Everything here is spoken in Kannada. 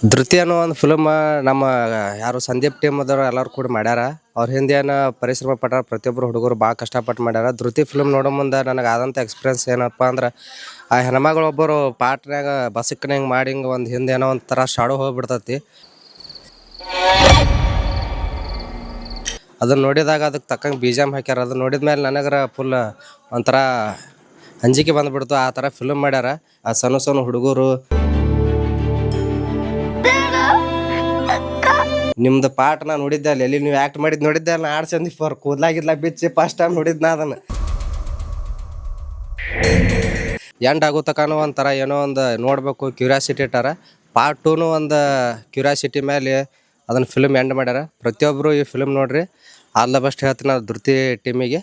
ಧೃತಿ ಅನ್ನೋ ಒಂದು ಫಿಲಮ್ ನಮ್ಮ ಯಾರು ಸಂದೀಪ್ ಟೀಮ್ ಅದವ್ರು ಎಲ್ಲರೂ ಕೂಡ ಮಾಡ್ಯಾರ. ಅವ್ರ ಹಿಂದೆ ಏನು ಪರಿಶ್ರಮ ಪಟ್ಟಾರ, ಪ್ರತಿಯೊಬ್ಬರು ಹುಡುಗರು ಭಾಳ ಕಷ್ಟಪಟ್ಟು ಮಾಡ್ಯಾರ. ಧೃತಿ ಫಿಲ್ಮ್ ನೋಡೋ ಮುಂದೆ ನನಗೆ ಆದಂಥ ಎಕ್ಸ್ಪೀರಿಯನ್ಸ್ ಏನಪ್ಪ ಅಂದ್ರೆ, ಆ ಹೆಣ್ಮಗಳೊಬ್ಬರು ಪಾಟ್ನ್ಯಾಗ ಬಸಕ್ಕನ ಹಿಂಗೆ ಮಾಡಿ ಹಿಂಗೆ ಒಂದು ಹಿಂದೆ ಏನೋ ಒಂಥರ ಶಾಡೋ ಹೋಗ್ಬಿಡ್ತೈತಿ. ಅದನ್ನು ನೋಡಿದಾಗ ಅದಕ್ಕೆ ತಕ್ಕಂಗೆ BGM ಹಾಕ್ಯಾರ. ಅದನ್ನ ನೋಡಿದ ಮೇಲೆ ನನಗರ ಫುಲ್ ಒಂಥರ ಅಂಜಿಕೆ ಬಂದುಬಿಡ್ತು. ಆ ಥರ ಫಿಲ್ಮ್ ಮಾಡ್ಯಾರ. ಆ ಸಣ್ಣ ಸಣ್ಣ ಹುಡುಗರು ನಿಮ್ದು ಪಾಠ ನಾ ನೋಡಿದ್ದೆ ಅಲ್ಲಿ, ಎಲ್ಲಿ ನೀವು ಆ್ಯಕ್ಟ್ ಮಾಡಿದ್ದು ನೋಡಿದ್ದೆ ಅಲ್ಲ. ಆಡ್ ಚಂದಿ ಫಾರ್ ಕೂದಲಾಗಿದ್ಲ ಬಿಚ್ಚಿ ಫಸ್ಟ್ ಟೈಮ್ ನೋಡಿದ್ನ ಅದನ್ನು. ಎಂಡ್ ಆಗೋ ತನಕ ಒಂಥರ ಏನೋ ಒಂದು ನೋಡಬೇಕು ಕ್ಯೂರಿಯಾಸಿಟಿ ಇಟ್ಟಾರ. ಪಾರ್ಟ್ 2 ಒಂದು ಕ್ಯೂರಿಯಾಸಿಟಿ ಮೇಲೆ ಅದನ್ನು ಫಿಲ್ಮ್ ಎಂಡ್ ಮಾಡ್ಯಾರ. ಪ್ರತಿಯೊಬ್ಬರು ಈ ಫಿಲ್ಮ್ ನೋಡ್ರಿ. ಆಲ್ ದ ಬೆಸ್ಟ್ ಹೇಳ್ತೀನಿ ನಾನು ಧೃತಿ ಟೀಮಿಗೆ.